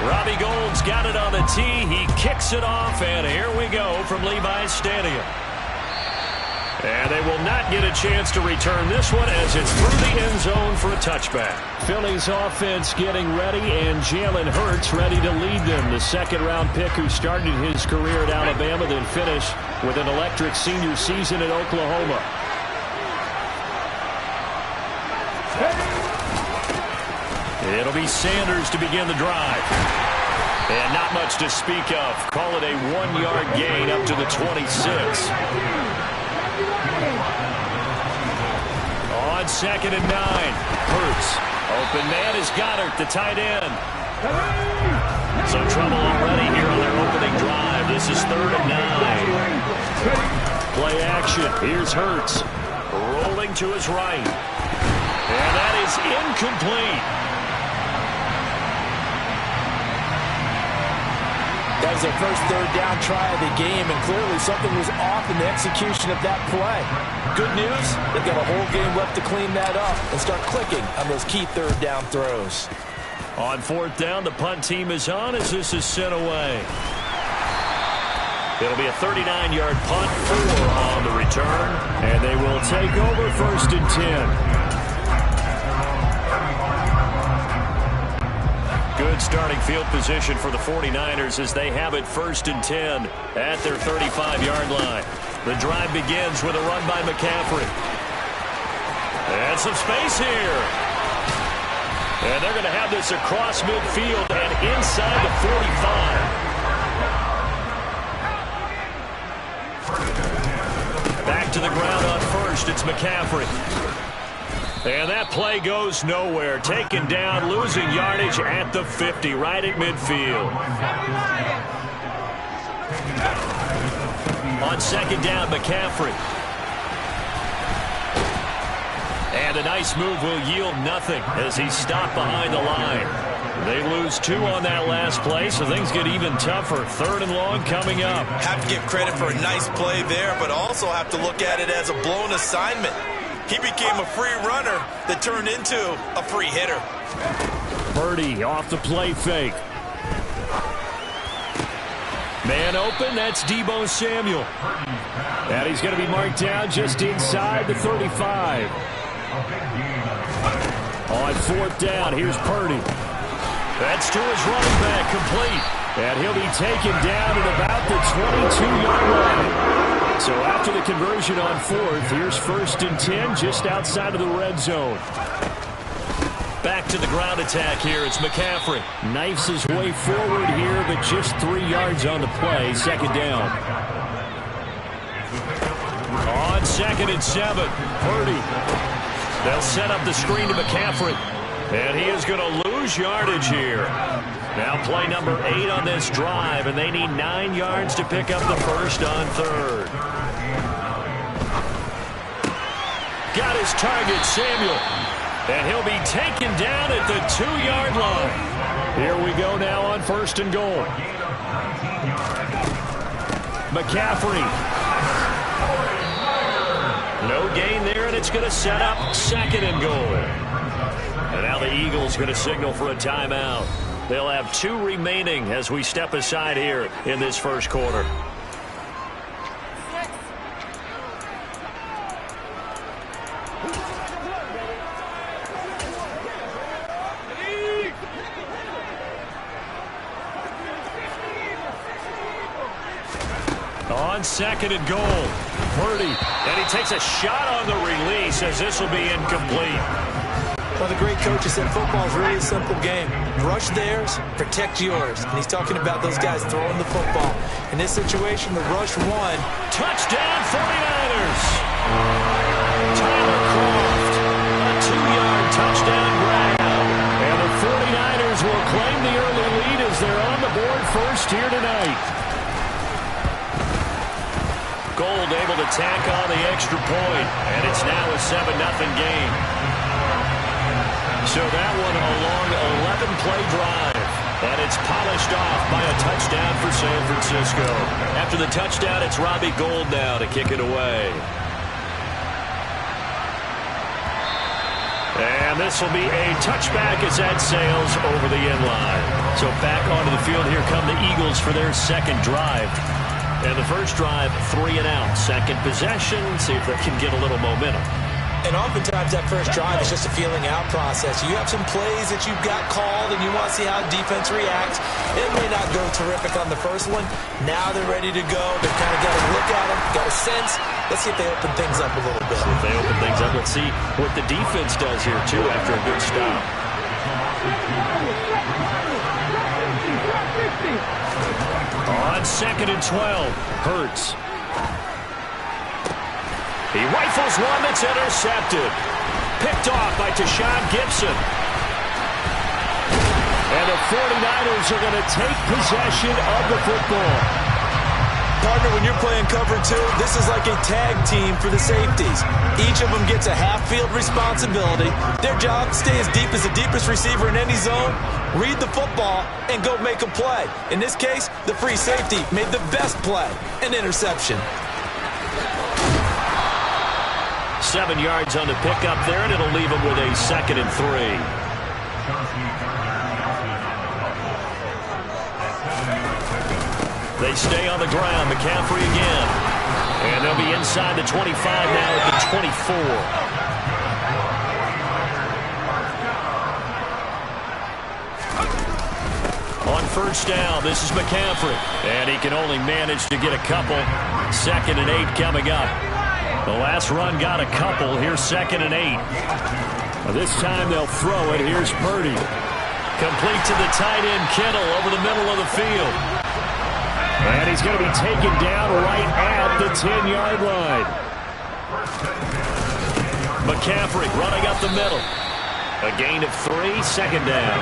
Robbie Gould's got it on the tee. He kicks it off, and here we go from Levi's Stadium. And they will not get a chance to return this one as it's through the end zone for a touchback. Philly's offense getting ready, and Jalen Hurts ready to lead them. The second-round pick who started his career at Alabama, then finished with an electric senior season at Oklahoma. It'll be Sanders to begin the drive. And not much to speak of. Call it a 1-yard gain up to the 26. On 2nd and 9. Hurts. Open man is Goddard, the tight end. Some trouble already here on their opening drive. This is 3rd and 9. Play action. Here's Hurts. Rolling to his right. And that is incomplete. That was their first 3rd down try of the game, and clearly something was off in the execution of that play. Good news, they've got a whole game left to clean that up and start clicking on those key 3rd down throws. On 4th down, the punt team is on as this is sent away. It'll be a 39-yard punt, 4 on the return, and they will take over 1st and 10. Good starting field position for the 49ers as they have it 1st and 10 at their 35-yard line. The drive begins with a run by McCaffrey. And some space here. And they're going to have this across midfield and inside the 45. Back to the ground on 1st. It's McCaffrey. And that play goes nowhere. Taken down, losing yardage at the 50, right at midfield. On 2nd down, McCaffrey. And a nice move will yield nothing as he's stopped behind the line. They lose 2 on that last play, so things get even tougher. 3rd and long coming up. Have to give credit for a nice play there, but also have to look at it as a blown assignment. He became a free runner that turned into a free hitter. Purdy off the play fake. Man open, that's Deebo Samuel. And he's going to be marked down just inside the 35. On 4th down, here's Purdy. That's to his running back, complete. And he'll be taken down at about the 22-yard line. So after the conversion on 4th, here's 1st and 10 just outside of the red zone. Back to the ground attack here. It's McCaffrey. Knifes his way forward here, but just 3 yards on the play. 2nd down. On 2nd and 7, Purdy. They'll set up the screen to McCaffrey. And he is going to lose yardage here. Now play number 8 on this drive, and they need 9 yards to pick up the first on 3rd. Got his target, Samuel. And he'll be taken down at the 2-yard line. Here we go now on 1st and goal. McCaffrey. No gain there, and it's going to set up 2nd and goal. And now the Eagles going to signal for a timeout. They'll have 2 remaining as we step aside here in this first quarter. On 2nd and goal, Purdy. And he takes a shot on the release as this will be incomplete. Well, the great coach has said football is really a simple game. Rush theirs, protect yours. And he's talking about those guys throwing the football. In this situation, the rush won. Touchdown, 49ers! Tyler Croft, a 2-yard touchdown grab. And the 49ers will claim the early lead as they're on the board first here tonight. Gold able to tack on the extra point, and it's now a 7-0 game. So that one a long 11-play drive, and it's polished off by a touchdown for San Francisco. After the touchdown, it's Robbie Gould now to kick it away. And And this will be a touchback as that sails over the end line. So back onto the field, here come the Eagles for their second drive. And the first drive, 3 and out. Second possession, see if they can get a little momentum. And oftentimes that first drive is just a feeling out process. You have some plays that you've got called and you want to see how defense reacts. It may not go terrific on the first one. Now they're ready to go. They've kind of got a look at them, got a sense. Let's see if they open things up a little bit. See if they open things up. Let's see what the defense does here, too, after a good stop. On 2nd and 12, Hurts. He rifles one that's intercepted. Picked off by Tashawn Gibson. And the 49ers are going to take possession of the football. Partner, when you're playing cover 2, this is like a tag team for the safeties. Each of them gets a half-field responsibility. Their job, stay as deep as the deepest receiver in any zone, read the football, and go make a play. In this case, the free safety made the best play, an interception. 7 yards on the pickup there, and it'll leave them with a 2nd and 3. They stay on the ground. McCaffrey again. And they'll be inside the 25 now at the 24. On first down, this is McCaffrey. And he can only manage to get a couple. 2nd and 8 coming up. The last run got a couple. Here's 2nd and 8. This time they'll throw it. Here's Purdy. Complete to the tight end, Kittle, over the middle of the field. And he's going to be taken down right at the 10-yard line. McCaffrey running up the middle. A gain of 3, 2nd down.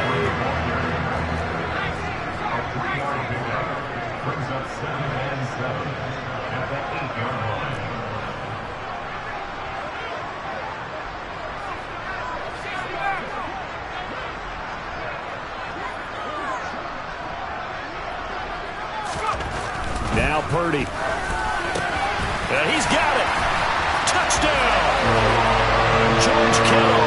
Now Purdy. And he's got it. Touchdown. George Kittle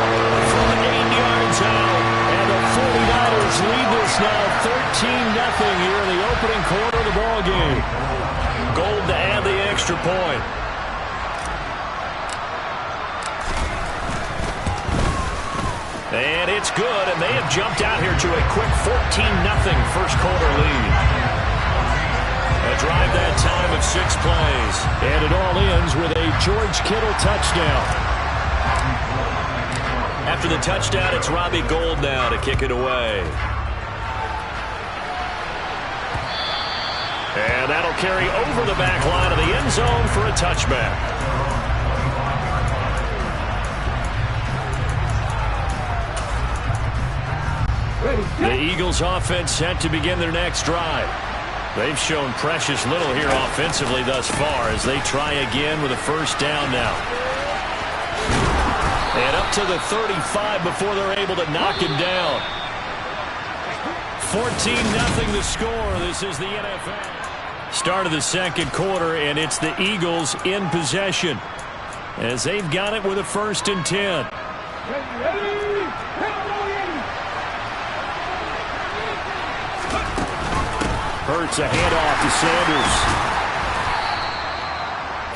from 8 yards out. And the 49ers lead this now 13-0 here in the opening quarter of the ball game. Gold to add the extra point. And it's good, and they have jumped out here to a quick 14-0 first quarter lead. A drive that time of 6 plays. And it all ends with a George Kittle touchdown. After the touchdown, it's Robbie Gould now to kick it away. And that'll carry over the back line of the end zone for a touchback. The Eagles offense set to begin their next drive. They've shown precious little here offensively thus far as they try again with a first down now. And up to the 35 before they're able to knock him down. 14-0 the score. This is the NFL. Start of the second quarter, and it's the Eagles in possession as they've got it with a 1st and 10. Hurts a handoff to Sanders.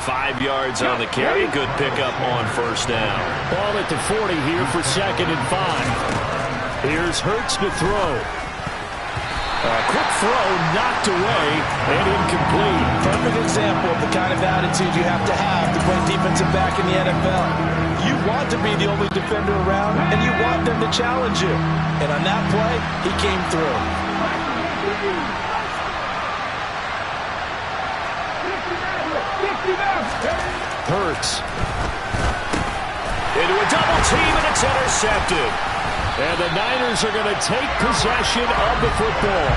5 yards on the carry. Good pickup on first down. Ball at the 40 here for 2nd and 5. Here's Hurts to throw. A quick throw knocked away and incomplete. Perfect example of the kind of attitude you have to play defensive back in the NFL. You want to be the only defender around, and you want them to challenge you. And on that play, he came through. Hurts. Into a double team, and it's intercepted. And the Niners are going to take possession of the football.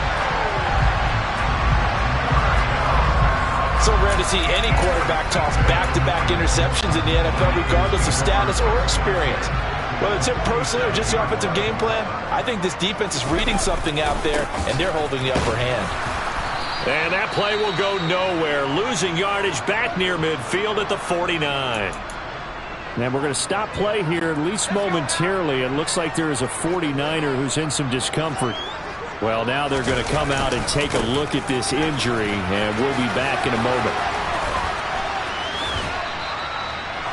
So rare to see any quarterback toss back-to-back interceptions in the NFL, regardless of status or experience. Whether it's him personally or just the offensive game plan, I think this defense is reading something out there, and they're holding the upper hand. And that play will go nowhere. Losing yardage back near midfield at the 49. And we're going to stop play here, at least momentarily. It looks like there is a 49er who's in some discomfort. Well, now they're going to come out and take a look at this injury, and we'll be back in a moment.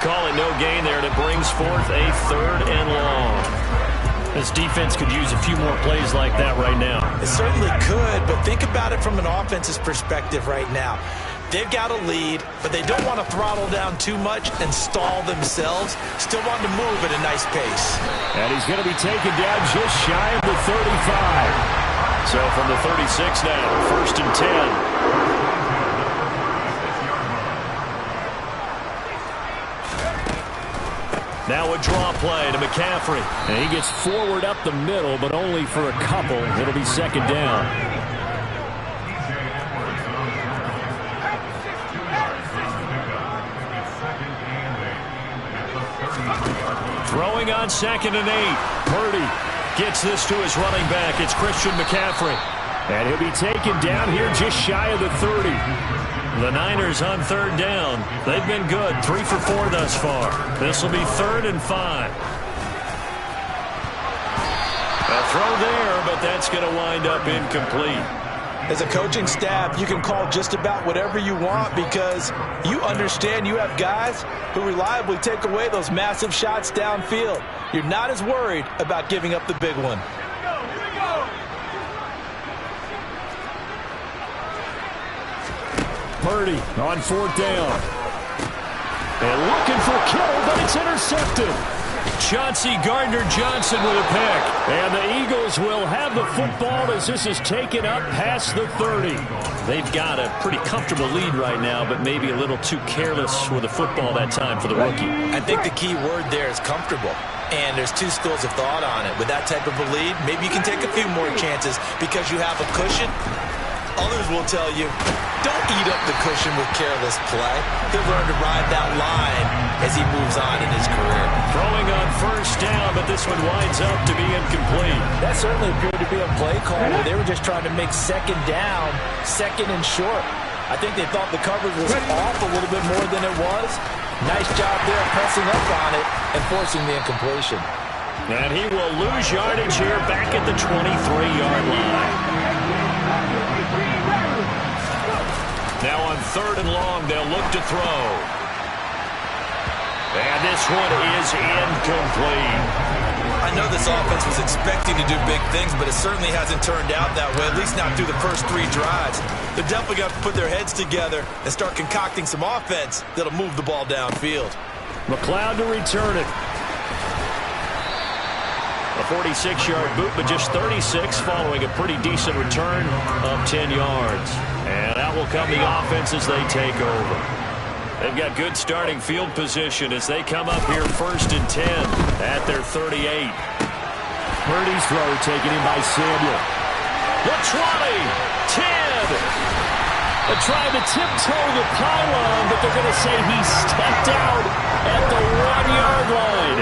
Call it no gain there, and it brings forth a 3rd and long. This defense could use a few more plays like that right now. It certainly could, but think about it from an offense's perspective right now. They've got a lead, but they don't want to throttle down too much and stall themselves. Still want to move at a nice pace. And he's going to be taken down just shy of the 35. So from the 36 now, 1st and 10. Now a draw play to McCaffrey. And he gets forward up the middle, but only for a couple. It'll be 2nd down. Throwing on 2nd and 8. Purdy gets this to his running back. It's Christian McCaffrey. And he'll be taken down here just shy of the 30. The Niners on 3rd down. They've been good. 3 for 4 thus far. This will be 3rd and 5. A throw there, but that's going to wind up incomplete. As a coaching staff, you can call just about whatever you want because you understand you have guys who reliably take away those massive shots downfield. You're not as worried about giving up the big one. Purdy on 4th down. And looking for Kittle, but it's intercepted. Chauncey Gardner-Johnson with a pick. And the Eagles will have the football as this is taken up past the 30. They've got a pretty comfortable lead right now, but maybe a little too careless with the football that time for the rookie. I think the key word there is comfortable. And there's 2 schools of thought on it. With that type of a lead, maybe you can take a few more chances because you have a cushion. Others will tell you, don't eat up the cushion with careless play. He'll learn to ride that line as he moves on in his career. Throwing on 1st down, but this one winds up to be incomplete. That certainly appeared to be a play call where they were just trying to make 2nd down, 2nd and short. I think they thought the coverage was off a little bit more than it was. Nice job there pressing up on it and forcing the incompletion. And he will lose yardage here back at the 23-yard line. Now on 3rd and long, they'll look to throw. And this one is incomplete. I know this offense was expecting to do big things, but it certainly hasn't turned out that way, at least not through the first 3 drives. They're definitely going to put their heads together and start concocting some offense that'll move the ball downfield. McLeod to return it. A 46-yard boot, but just 36 following a pretty decent return of 10 yards. And out will come the offense as they take over. They've got good starting field position as they come up here 1st and 10 at their 38. Purdy's throw taken in by Samuel. The 20, 10. They're trying to tiptoe the pylon, but they're going to say he stepped out at the 1-yard line.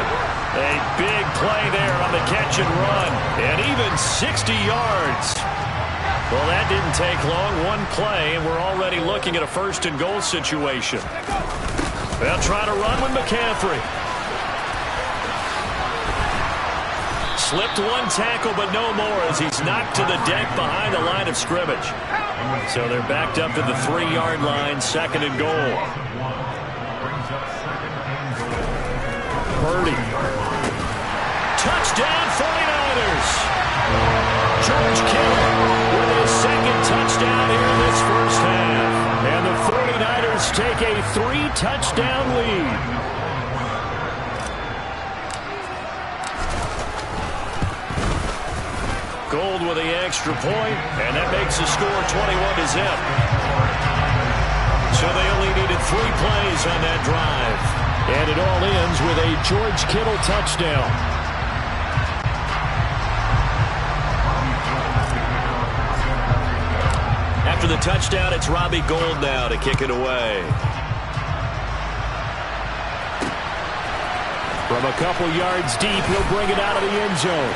A big play there on the catch and run, and even 60 yards. Well, that didn't take long. 1 play, and we're already looking at a 1st and goal situation. They'll try to run with McCaffrey. Slipped 1 tackle, but no more as he's knocked to the deck behind the line of scrimmage. So they're backed up to the 3-yard line, 2nd and goal. Purdy. Touchdown 49ers. George Kittle with his 2nd touchdown here in this first half. And the 49ers take a 3-touchdown lead. Gold with the extra point, and that makes the score 21-0. So they only needed 3 plays on that drive. And it all ends with a George Kittle touchdown. After the touchdown, it's Robbie Gould now to kick it away. From a couple yards deep, he'll bring it out of the end zone.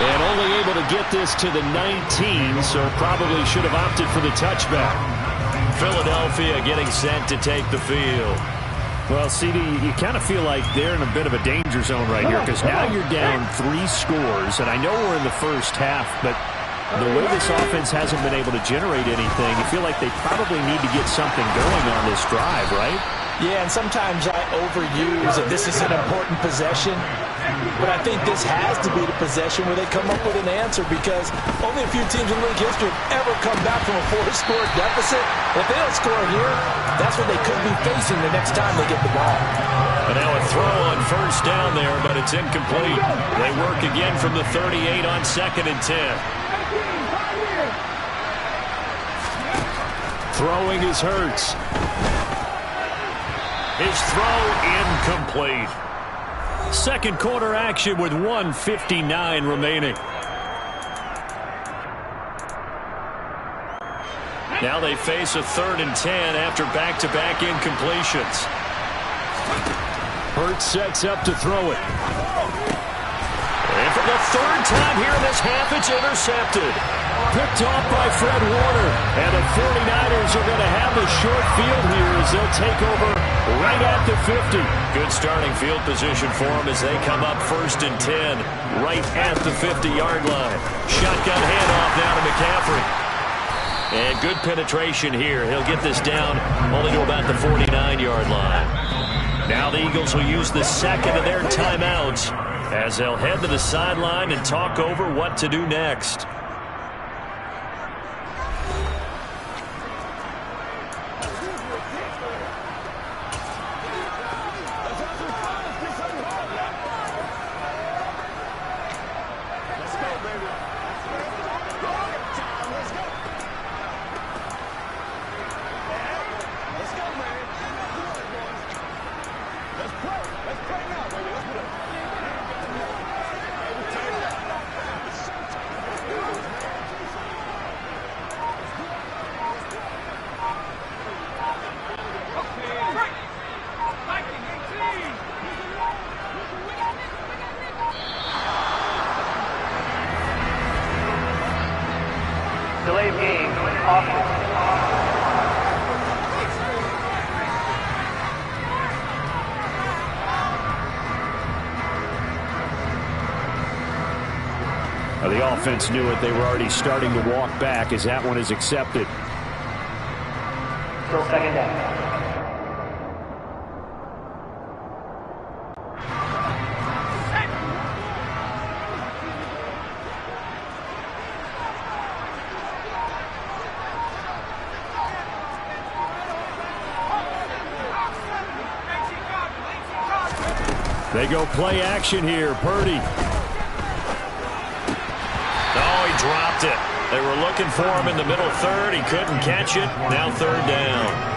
And only able to get this to the 19, so probably should have opted for the touchback. Philadelphia getting set to take the field. Well, CD, you kind of feel like they're in a bit of a danger zone right here because now you're down 3 scores, and I know we're in the first half, but the way this offense hasn't been able to generate anything, you feel like they probably need to get something going on this drive, right? Yeah, and sometimes I overuse it. This is an important possession, but I think this has to be the possession where they come up with an answer because only a few teams in league history have ever come back from a 4-score deficit. If they don't score here, that's what they could be facing the next time they get the ball. And now a throw on first down there, but it's incomplete. They work again from the 38 on 2nd and 10. Throwing is Hurts. His throw incomplete. Second quarter action with 1:59 remaining. Now they face a 3rd and 10 after back-to-back incompletions. Hurts sets up to throw it. And for the 3rd time here in this half, it's intercepted. Picked off by Fred Warner. And the 49ers are going to have a short field here as they'll take over right at the 50. Good starting field position for them as they come up 1st and 10 right at the 50-yard line. Shotgun handoff now to McCaffrey. And good penetration here. He'll get this down only to about the 49-yard line. Now the Eagles will use the second of their timeouts as they'll head to the sideline and talk over what to do next. Delay of game, option. The offense knew it. They were already starting to walk back as that one is accepted. Still 2nd down. They go play action here. Purdy. Oh, he dropped it. They were looking for him in the middle 3rd. He couldn't catch it. Now 3rd down.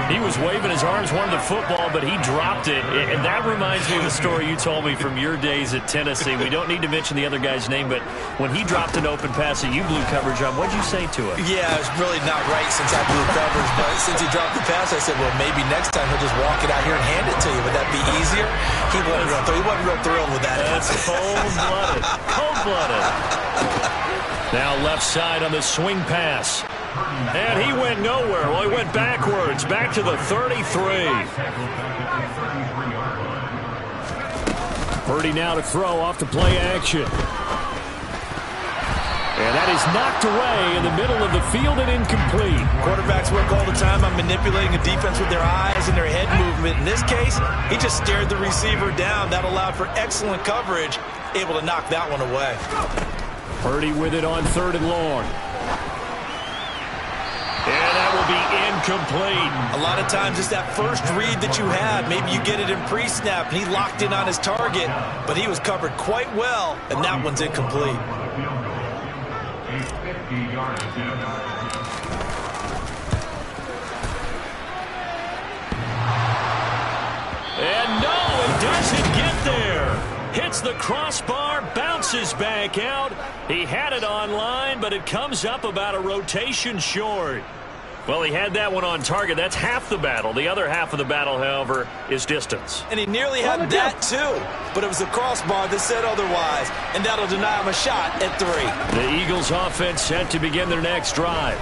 He was waving his arms, wanted the football, but he dropped it. And that reminds me of the story you told me from your days at Tennessee. We don't need to mention the other guy's name, but when he dropped an open pass that you blew coverage on, what'd you say to him? Yeah, it was really not right since I blew coverage, but since he dropped the pass, I said, well, maybe next time he'll just walk it out here and hand it to you. Would that be easier? He wasn't real thrilled with that. That's cold-blooded. Cold-blooded. Now left side on the swing pass. And he went nowhere. Well, he went backwards, back to the 33. Purdy now to throw off the play action. And that is knocked away in the middle of the field and incomplete. Quarterbacks work all the time on manipulating a defense with their eyes and their head movement. In this case, he just stared the receiver down. That allowed for excellent coverage, able to knock that one away. Purdy with it on 3rd and long. And that will be incomplete. A lot of times it's that first read that you have. Maybe you get it in pre-snap, and he locked in on his target, but he was covered quite well, and that one's incomplete. And no, it doesn't get there. Hits the crossbar, bounces back out. He had it online, but it comes up about a rotation short. Well, he had that one on target. That's half the battle. The other half of the battle, however, is distance. And he nearly had that, too. But it was the crossbar that said otherwise, and that'll deny him a shot at 3. The Eagles' offense set to begin their next drive.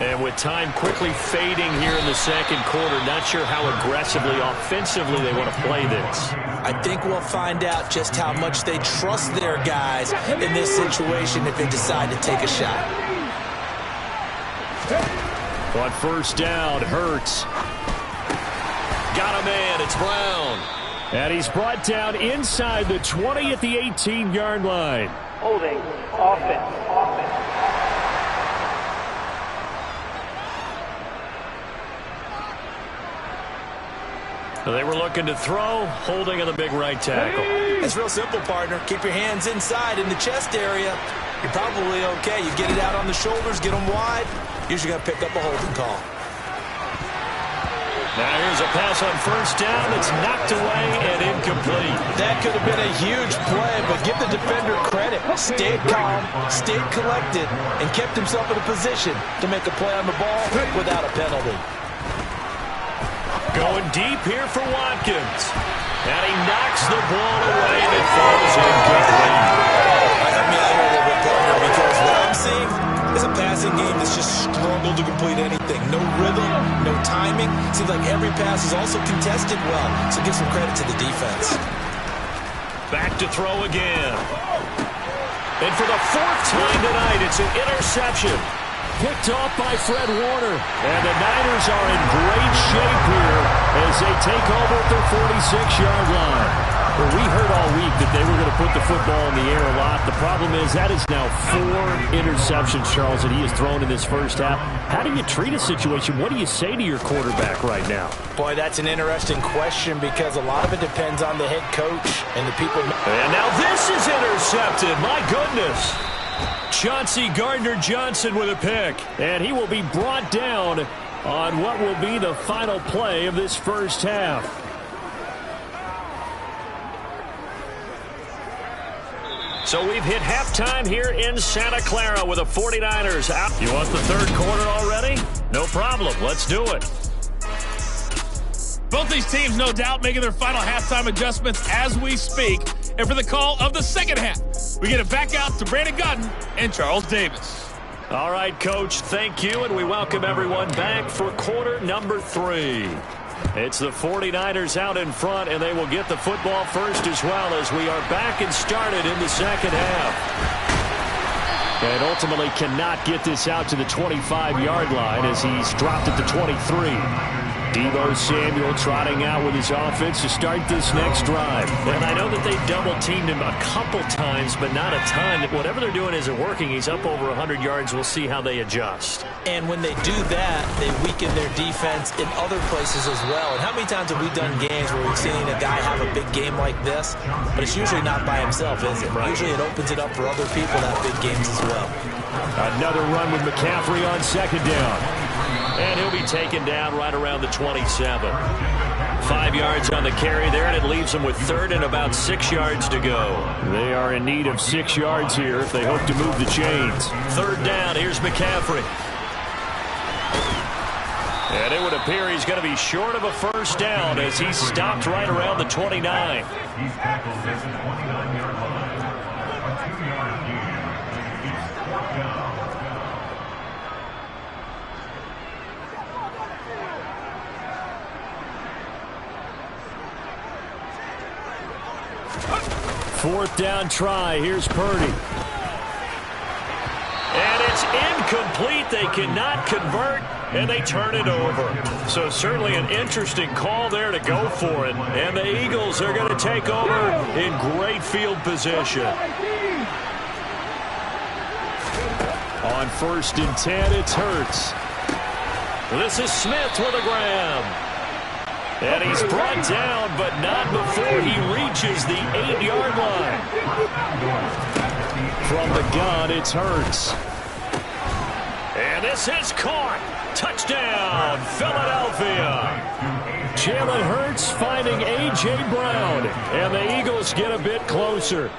And with time quickly fading here in the second quarter, not sure how aggressively, offensively they want to play this. I think we'll find out just how much they trust their guys in this situation if they decide to take a shot. On first down, Hurts. Got a man, it's Brown. And he's brought down inside the 20 at the 18-yard line. Holding. Offense. They were looking to throw, holding on the big right tackle. It's real simple, partner. Keep your hands inside in the chest area. You're probably okay. You get it out on the shoulders, get them wide. Usually got to pick up a holding call. Now here's a pass on first down that's knocked away and incomplete. That could have been a huge play, but give the defender credit. Stayed calm, stayed collected, and kept himself in a position to make a play on the ball without a penalty. Going deep here for Watkins. And he knocks the ball away and it falls incomplete. I mean, I hear a little bit, partner, because what I'm seeing is a passing game that's just struggled to complete anything. No rhythm, no timing. Seems like every pass is also contested well, so give some credit to the defense. Back to throw again. And for the fourth time tonight, it's an interception. Picked off by Fred Warner. And the Niners are in great shape here as they take over at their 46-yard line. Well, we heard all week that they were going to put the football in the air a lot. The problem is that is now 4 interceptions, Charles, that he has thrown in this first half. How do you treat a situation? What do you say to your quarterback right now? Boy, that's an interesting question because a lot of it depends on the head coach and the people. And now this is intercepted. My goodness. Chauncey Gardner-Johnson with a pick. And he will be brought down on what will be the final play of this first half. So we've hit halftime here in Santa Clara with the 49ers out. You want the third quarter already? No problem. Let's do it. Both these teams, no doubt, making their final halftime adjustments as we speak. And for the call of the second half, we get it back out to Brandon Gutton and Charles Davis. All right, Coach, thank you, and we welcome everyone back for quarter number 3. It's the 49ers out in front, and they will get the football first as well as we are back and started in the second half. And ultimately cannot get this out to the 25-yard line as he's dropped at the 23. Deebo Samuel trotting out with his offense to start this next drive. And I know that they double-teamed him a couple times, but not a ton. Whatever they're doing isn't working. He's up over 100 yards. We'll see how they adjust. And when they do that, they weaken their defense in other places as well. And how many times have we done games where we've seen a guy have a big game like this, but it's usually not by himself, is it? Right. Usually it opens it up for other people to have big games as well. Another run with McCaffrey on second down. And he'll be taken down right around the 27. 5 yards on the carry there, and it leaves them with third and about 6 yards to go. They are in need of 6 yards here if they hope to move the chains. Third down, here's McCaffrey. And it would appear he's going to be short of a first down as he's stopped right around the 29. Fourth down try. Here's Purdy. And it's incomplete. They cannot convert, and they turn it over. So certainly an interesting call there to go for it. And the Eagles are going to take over in great field position. On first and 10, it's Hurts. This is Smith with a grab. And he's brought down, but not before he reaches the 8-yard line. From the gun, it's Hurts. And this is caught. Touchdown, Philadelphia. Jalen Hurts finding A.J. Brown. And the Eagles get a bit closer.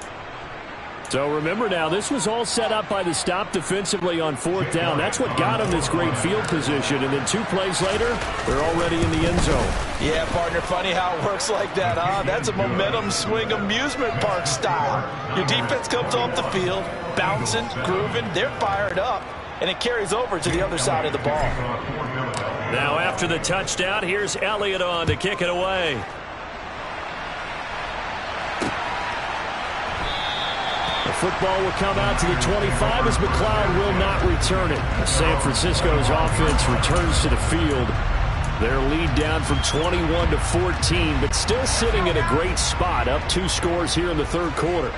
So remember now, this was all set up by the stop defensively on fourth down. That's what got them this great field position. And then 2 plays later, they're already in the end zone. Yeah, partner, funny how it works like that, huh? That's a momentum swing amusement park style. Your defense comes off the field, bouncing, grooving, they're fired up. and it carries over to the other side of the ball. Now after the touchdown, here's Elliott on to kick it away. The football will come out to the 25 as McLeod will not return it. San Francisco's offense returns to the field. Their lead down from 21 to 14, but still sitting in a great spot, up 2 scores here in the third quarter.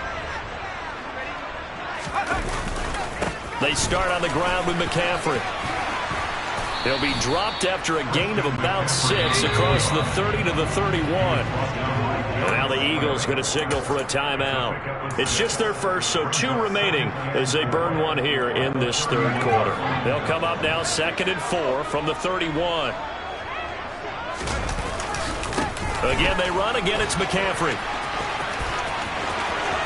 They start on the ground with McCaffrey. He'll be dropped after a gain of about 6 across the 30 to the 31. And now the Eagles going to signal for a timeout. It's just their first, so 2 remaining as they burn one here in this third quarter. They'll come up now 2nd and 4 from the 31. Again, they run. Again, it's McCaffrey.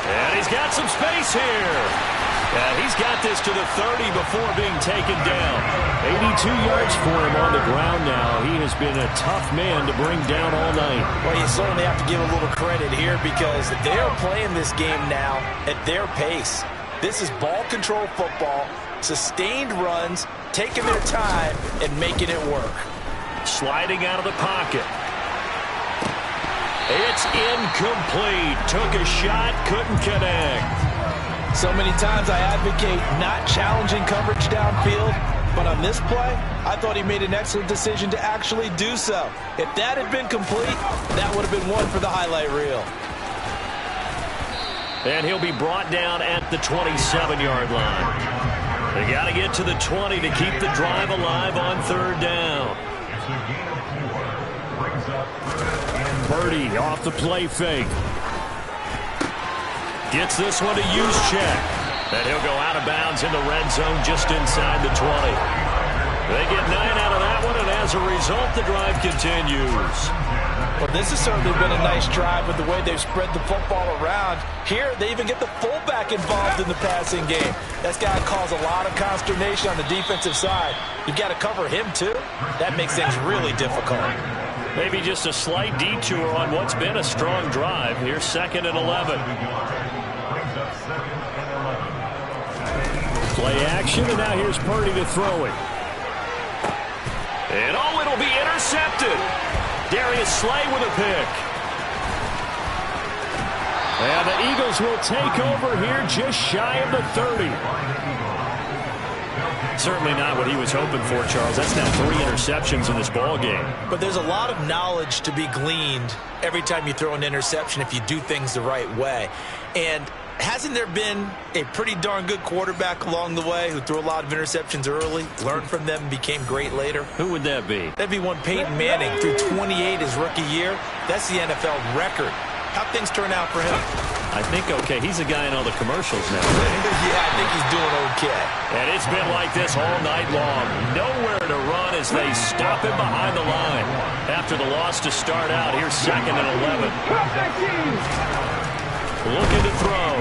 And he's got some space here. And he's got this to the 30 before being taken down. 82 yards for him on the ground now. He has been a tough man to bring down all night. Well, you certainly have to give a little credit here because they're playing this game now at their pace. This is ball control football, sustained runs, taking their time, and making it work. Sliding out of the pocket. It's incomplete. Took a shot, couldn't connect. So many times I advocate not challenging coverage downfield, but on this play, I thought he made an excellent decision to actually do so. If that had been complete, that would have been one for the highlight reel. And he'll be brought down at the 27-yard line. They got to get to the 20 to keep the drive alive on 3rd down. Purdy off the play fake. Gets this one to Juszczyk. And he'll go out of bounds in the red zone just inside the 20. They get 9 out of that one, and as a result, the drive continues. Well, this has certainly been a nice drive with the way they've spread the football around. Here, they even get the fullback involved in the passing game. That's got to cause a lot of consternation on the defensive side. You've got to cover him, too. That makes things really difficult. Maybe just a slight detour on what's been a strong drive. Here's 2nd and 11. Play action, and now here's Purdy to throw it. And oh, it'll be intercepted. Darius Slay with a pick. And the Eagles will take over here just shy of the 30. Certainly not what he was hoping for, Charles. That's now 3 interceptions in this ball game. But there's a lot of knowledge to be gleaned every time you throw an interception if you do things the right way. And hasn't there been a pretty darn good quarterback along the way who threw a lot of interceptions early, learned from them, and became great later? Who would that be? That'd be one Peyton Manning, threw 28 his rookie year. That's the NFL record. How'd things turn out for him? I think okay. He's a guy in all the commercials now. Yeah, I think he's doing okay. And it's been like this all night long. Nowhere to run as they stop him behind the line. After the loss to start out, here's 2nd and 11. Looking to throw.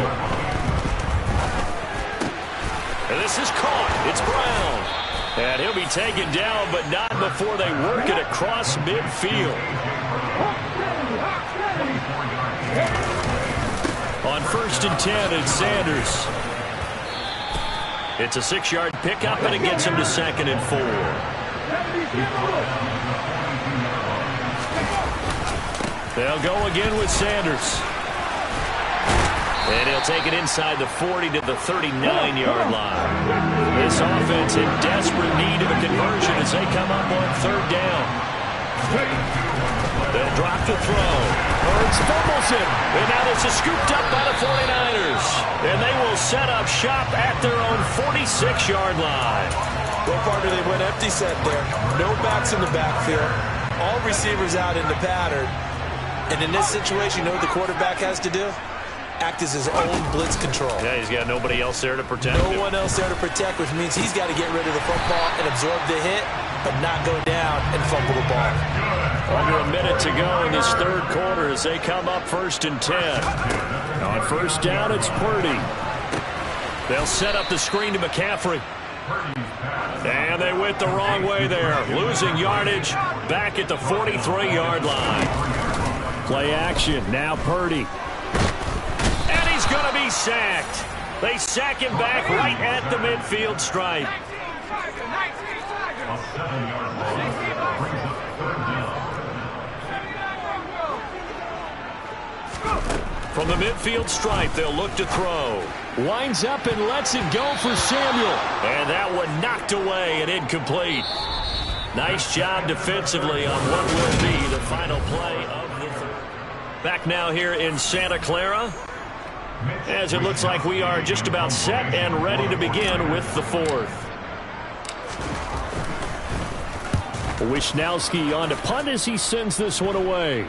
And this is caught. It's Brown. And he'll be taken down, but not before they work it across midfield. On 1st and 10, it's Sanders. It's a 6-yard pickup, and it gets him to 2nd and 4. They'll go again with Sanders. And he'll take it inside the 40 to the 39-yard line. This offense in desperate need of a conversion as they come up on 3rd down. They'll drop to throw. Hurts fumbles it. And now this is scooped up by the 49ers. And they will set up shop at their own 46-yard line. Well, partner, they went empty set there. No backs in the backfield. All receivers out in the pattern. And in this situation, you know what the quarterback has to do? Act as his own blitz control. Yeah, he's got nobody else there to protect him. No one else there to protect, which means he's got to get rid of the football and absorb the hit, but not go down and fumble the ball. Under a minute to go in this 3rd quarter as they come up 1st and 10. On 1st down, it's Purdy. They'll set up the screen to McCaffrey. And they went the wrong way there. Losing yardage back at the 43-yard line. Play action. Now Purdy. And he's going to be sacked. They sack him back right at the midfield stripe. From the midfield stripe, they'll look to throw. Winds up and lets it go for Samuel. And that one knocked away and incomplete. Nice job defensively on what will be the final play of the third. Back now here in Santa Clara, as it looks like we are just about set and ready to begin with the fourth. Wisnowski on to punt as he sends this one away.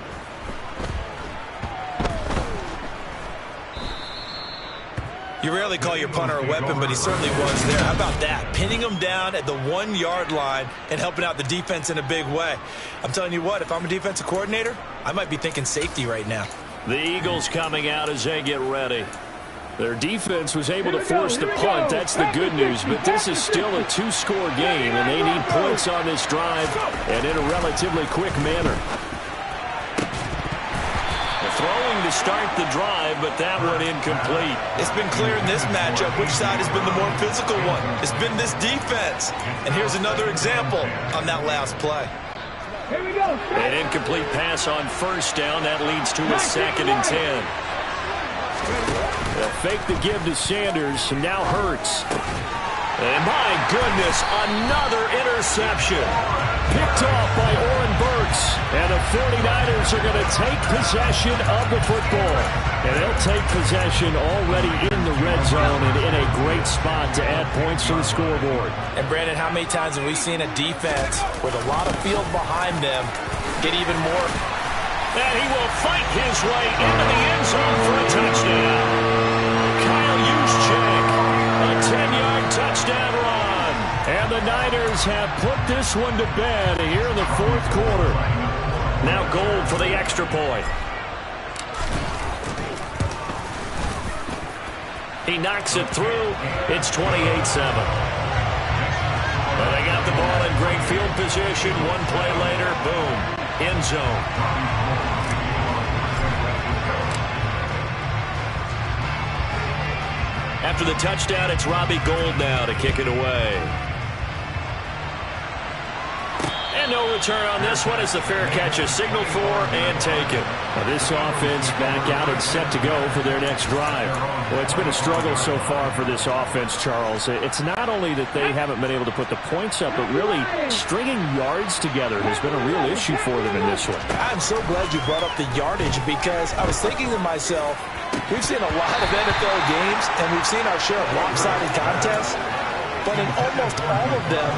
You rarely call your punter a weapon, but he certainly was there. How about that? Pinning him down at the 1-yard line and helping out the defense in a big way. I'm telling you what, if I'm a defensive coordinator, I might be thinking safety right now. The Eagles coming out as they get ready. Their defense was able to force the punt. That's the good news, but this is still a 2-score game, and they need points on this drive and in a relatively quick manner. Throwing to start the drive, but that one incomplete. It's been clear in this matchup which side has been the more physical one. It's been this defense. And here's another example on that last play. Here we go. An incomplete pass on first down. That leads to a 2nd and 10. They'll fake the give to Sanders, and now Hurts. And my goodness, another interception. Picked off by Oren Burks. And the 49ers are going to take possession of the football. And they'll take possession already in the red zone and in a great spot to add points to the scoreboard. And Brandon, how many times have we seen a defense with a lot of field behind them get even more? And he will fight his way into the end zone for a touchdown. Kyle Juszczyk, a 10-yard touchdown run. And the Niners have put this one to bed here in the fourth quarter. Now Gold for the extra point. He knocks it through. It's 28-7. Well, they got the ball in great field position. One play later, boom, end zone. After the touchdown, it's Robbie Gould now to kick it away. And no return on this one as the fair catch is signaled for and taken. Now this offense back out and set to go for their next drive. Well, it's been a struggle so far for this offense, Charles. It's not only that they haven't been able to put the points up, but really stringing yards together has been a real issue for them in this one. I'm so glad you brought up the yardage because I was thinking to myself, we've seen a lot of NFL games and we've seen our share of lopsided contests, but in almost all of them,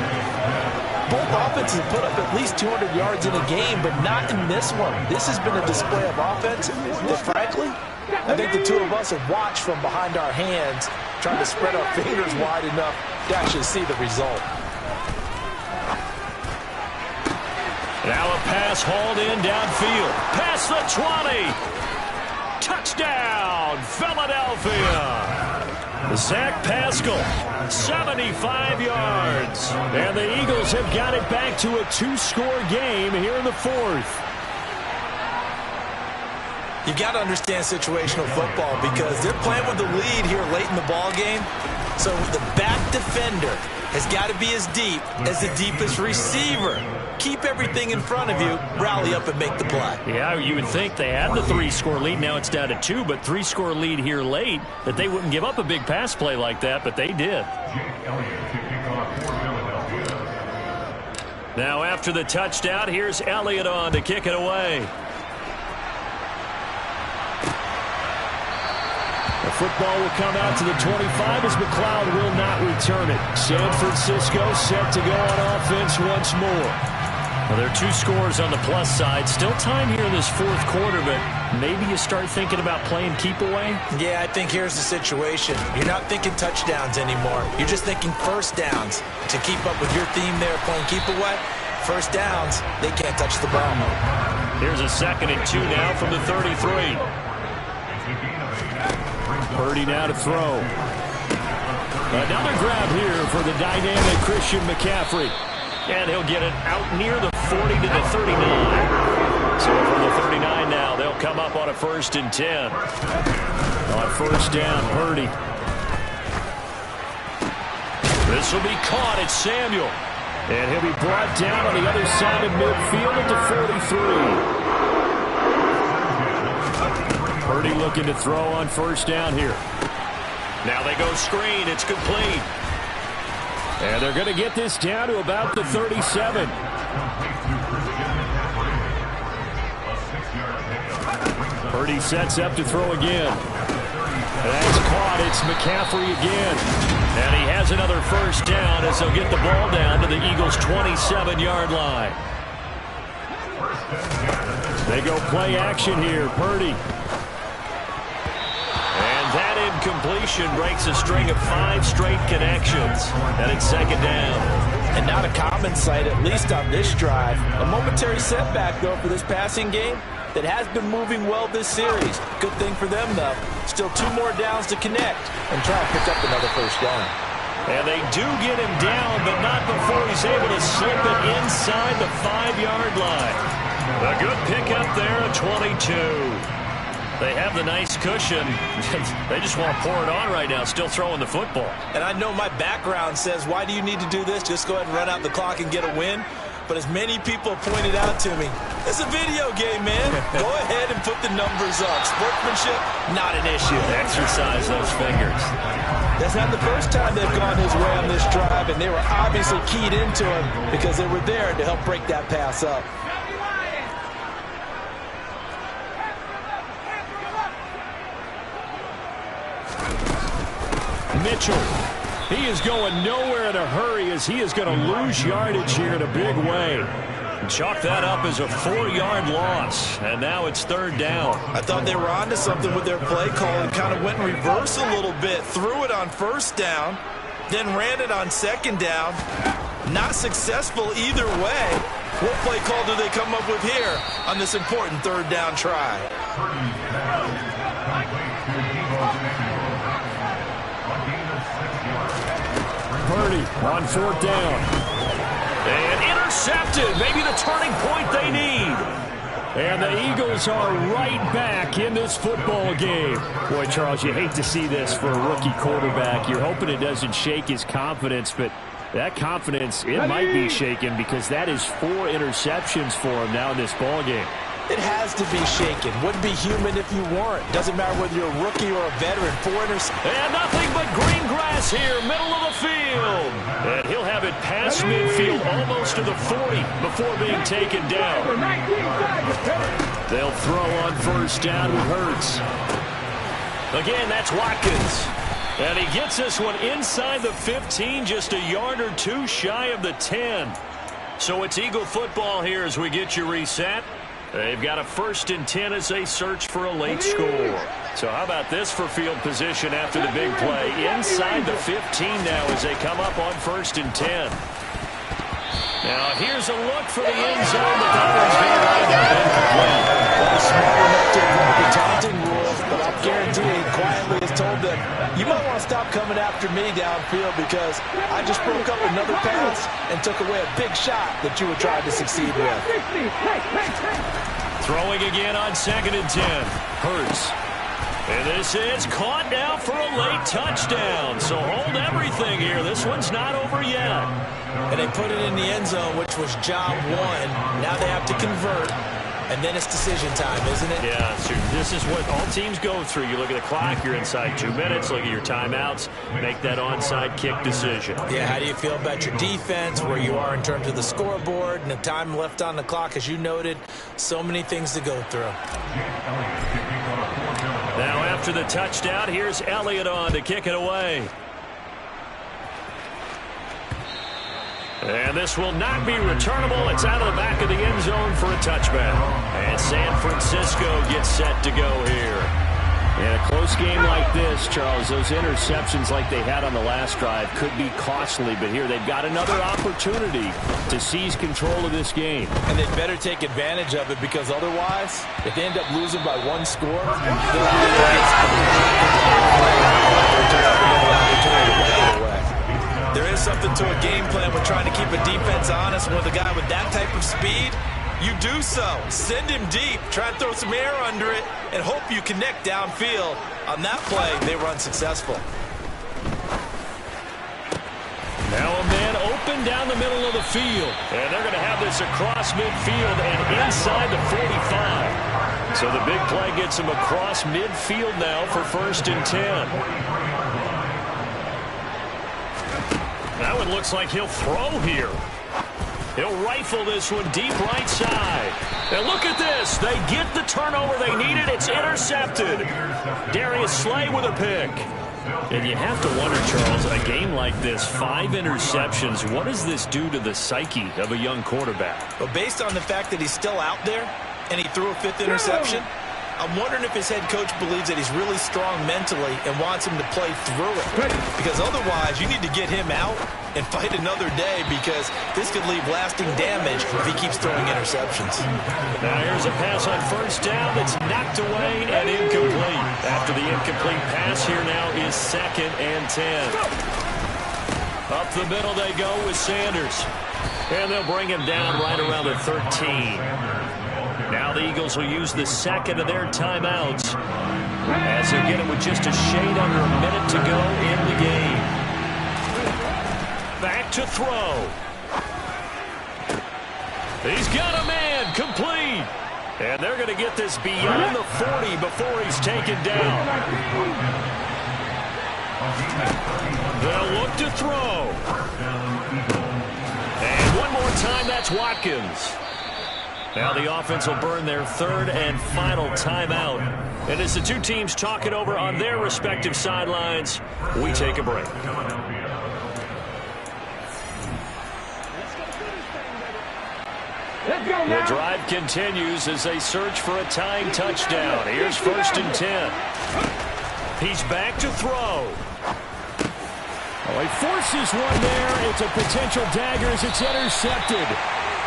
both offenses have put up at least 200 yards in a game, but not in this one. This has been a display of offense that, frankly, I think the two of us have watched from behind our hands, trying to spread our fingers wide enough to actually see the result. Now a pass hauled in downfield. Past the 20. Touchdown, Philadelphia. Zach Pascal, 75 yards. And the Eagles have got it back to a 2-score game here in the fourth. You got to understand situational football because they're playing with the lead here late in the ball game. So the back defender has got to be as deep as the deepest receiver. Keep everything in front of you, rally up and make the play. Yeah, you would think they had the 3-score lead. Now it's down to 2, but 3-score lead here late, that they wouldn't give up a big pass play like that, but they did. Now after the touchdown, here's Elliott on to kick it away. The football will come out to the 25 as McLeod will not return it. San Francisco set to go on offense once more. Well, there are 2 scores on the plus side. Still time here in this fourth quarter, but maybe you start thinking about playing keep away? Yeah, I think here's the situation. You're not thinking touchdowns anymore. You're just thinking first downs. To keep up with your theme there, playing keep away, first downs, they can't touch the ball. Here's a 2nd and 2 now from the 33. Purdy now to throw. Another grab here for the dynamic Christian McCaffrey. And he'll get it out near the 40 to the 39. So from the 39 now, they'll come up on a 1st and 10. On first down, Purdy. This will be caught. It's Samuel. And he'll be brought down on the other side of midfield at the 43. Purdy looking to throw on first down here. Now they go screen. It's complete. And they're going to get this down to about the 37. Purdy sets up to throw again. That's caught. It's McCaffrey again. And he has another first down as they'll get the ball down to the Eagles' 27-yard line. They go play action here. Purdy. And that incompletion breaks a string of 5 straight connections. And it's second down. And not a common sight, at least on this drive. A momentary setback, though, for this passing game that has been moving well this series. Good thing for them, though. Still 2 more downs to connect and try and pick up another first down. And they do get him down, but not before he's able to slip it inside the 5-yard line. A good pickup there at 22. They have the nice cushion. They just want to pour it on right now, still throwing the football. And I know my background says, why do you need to do this? Just go ahead and run out the clock and get a win. But as many people pointed out to me, it's a video game, man. Go ahead and put the numbers up. Sportsmanship, not an issue. Exercise those fingers. That's not the first time they've gone his way on this drive, and they were obviously keyed into him because they were there to help break that pass up. Mitchell. He is going nowhere in a hurry as he is going to lose yardage here in a big way. Chalk that up as a 4-yard loss, and now it's third down. I thought they were onto something with their play call and kind of went in reverse a little bit. Threw it on first down, then ran it on second down. Not successful either way. What play call do they come up with here on this important third down try? Purdy on fourth down. And intercepted. Maybe the turning point they need. And the Eagles are right back in this football game. Boy, Charles, you hate to see this for a rookie quarterback. You're hoping it doesn't shake his confidence, but that confidence, it might be shaken because that is 4 interceptions for him now in this ball game. It has to be shaken. Wouldn't be human if you weren't. Doesn't matter whether you're a rookie or a veteran. 4 interceptions. And nothing but green grass here, middle of the field. And he'll have it past midfield, almost to the 40 before being taken down. They'll throw on first down with Hurts. Again, that's Watkins. And he gets this one inside the 15, just a yard or 2 shy of the 10. So it's Eagle football here as we get you reset. They've got a 1st and 10 as they search for a late score. So how about this for field position after the big play? Inside the 15 now as they come up on 1st and 10. Now here's a look for the end zone. The Dolphins being lined up incomplete. Well, smart enough to avoid the taunting rules, but I guarantee he quietly has told them, you might want to stop coming after me downfield because I just broke up another pass and took away a big shot that you were trying to succeed with. Throwing again on 2nd and 10. Hurts. And this is caught now for a late touchdown. So hold everything here. This one's not over yet. And they put it in the end zone, which was job 1. Now they have to convert. And then it's decision time, isn't it? Yeah, so this is what all teams go through. You look at the clock, you're inside 2 minutes, look at your timeouts, make that onside kick decision. Yeah, how do you feel about your defense, where you are in terms of the scoreboard, and the time left on the clock, as you noted, so many things to go through. Now after the touchdown, here's Elliott on to kick it away. And this will not be returnable. It's out of the back of the end zone for a touchback. And San Francisco gets set to go here. In a close game like this, Charles, those interceptions like they had on the last drive could be costly. But here they've got another opportunity to seize control of this game. And they'd better take advantage of it because otherwise, if they end up losing by 1 score, they'll be There is something to a game plan with trying to keep a defense honest. With a guy with that type of speed, you do so. Send him deep. Try and throw some air under it and hope you connect downfield. On that play, they were unsuccessful. open down the middle of the field. And they're going to have this across midfield and inside the 45. So the big play gets him across midfield now for 1st and 10. That one looks like he'll throw here. He'll rifle this one deep right side. And look at this. They get the turnover they needed. It's intercepted. Darius Slay with a pick. And you have to wonder, Charles, a game like this, 5 interceptions, what does this do to the psyche of a young quarterback? But based on the fact that he's still out there and he threw a 5th interception, I'm wondering if his head coach believes that he's really strong mentally and wants him to play through it. Because otherwise, you need to get him out and fight another day, because this could leave lasting damage if he keeps throwing interceptions. Now here's a pass on 1st down that's knocked away and incomplete. After the incomplete pass, here now is 2nd and 10. Up the middle they go with Sanders. And they'll bring him down right around the 13. Now the Eagles will use the 2nd of their timeouts as they get it with just a shade under a minute to go in the game. Back to throw. He's got a man, complete. And they're going to get this beyond the 40 before he's taken down. They'll look to throw. And one more time, that's Watkins. Now the offense will burn their 3rd and final timeout. And as the two teams talk it over on their respective sidelines, we take a break. The drive continues as they search for a tying touchdown. Here's 1st and 10. He's back to throw. Oh, he forces one there. It's a potential dagger as it's intercepted.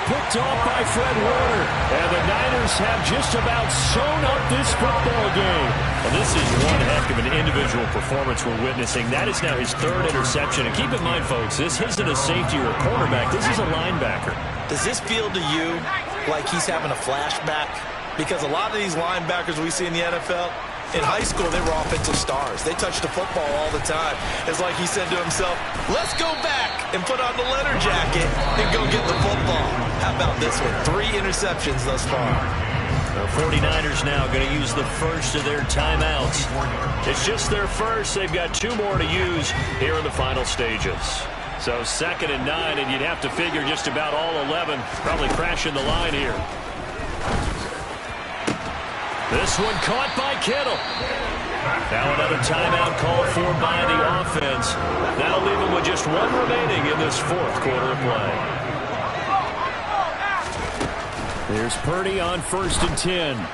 Picked off by Fred Warner. And the Niners have just about sewn up this football game. Well, this is one heck of an individual performance we're witnessing. That is now his 3rd interception. And keep in mind, folks, this isn't a safety or a cornerback. This is a linebacker. Does this feel to you like he's having a flashback? Because a lot of these linebackers we see in the NFL, in high school, they were offensive stars. They touched the football all the time. It's like he said to himself, let's go back and put on the leather jacket and go get the football. How about this one? 3 interceptions thus far. The 49ers now going to use the 1st of their timeouts. It's just their 1st. They've got 2 more to use here in the final stages. So 2nd and 9, and you'd have to figure just about all 11 probably crashing the line here. This one caught by Kittle. Now another timeout called for by the offense. That'll leave them with just 1 remaining in this 4th quarter of play. Here's Purdy on 1st and 10.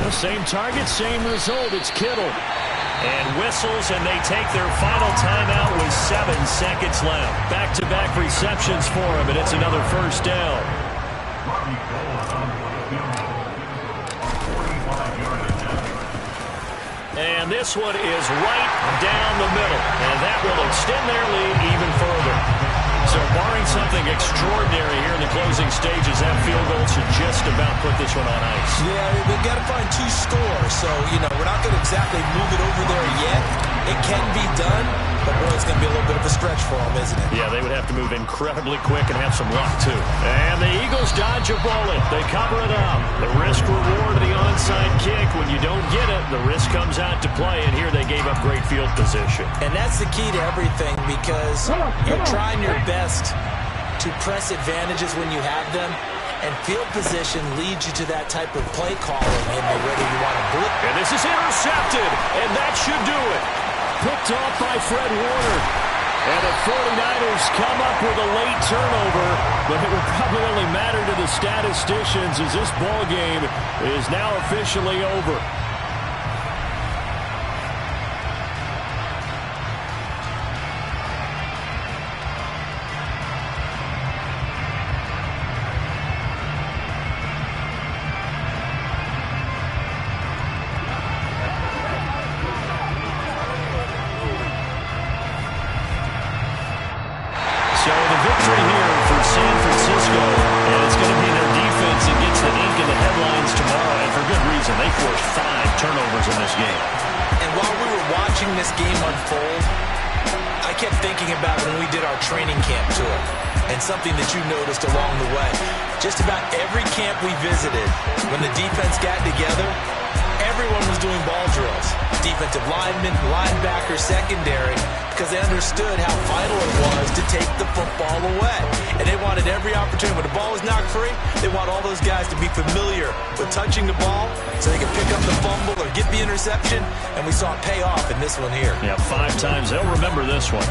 The same target, same result. It's Kittle. And whistles, and they take their final timeout with 7 seconds left. Back-to-back receptions for him, and it's another 1st down. And this one is right down the middle, and that will extend their lead even further. So barring something extraordinary here in the closing stages, that field goal should just about put this one on ice. Yeah, we've got to find 2 scores. So, we're not going to exactly move it over there yet. It can be done, but boy, it's going to be a little bit of a stretch for them, isn't it? Yeah, they would have to move incredibly quick and have some luck, too. And the Eagles dodge a bullet. They cover it up. The risk-reward of the onside kick. When you don't get it, the risk comes out to play, and here they gave up great field position. And that's the key to everything, because you're trying your best to press advantages when you have them, and field position leads you to that type of play calling, whether you want to blitz. And this is intercepted, and that should do it. Picked off by Fred Warner. And the 49ers come up with a late turnover, but it will probably only matter to the statisticians as this ball game is now officially over. This game unfold, I kept thinking about when we did our training camp tour and something that you noticed along the way. Just about every camp we visited, when the defense got together, everyone was doing ball drills. Defensive linemen, linebackers, secondary, because they understood how vital it was to take the football away. And they wanted every opportunity. When the ball was knocked free, they want all those guys to be familiar with touching the ball so they can pick up the fumble or get the interception. And we saw it pay off in this one here. Yeah, 5 times. They'll remember this one.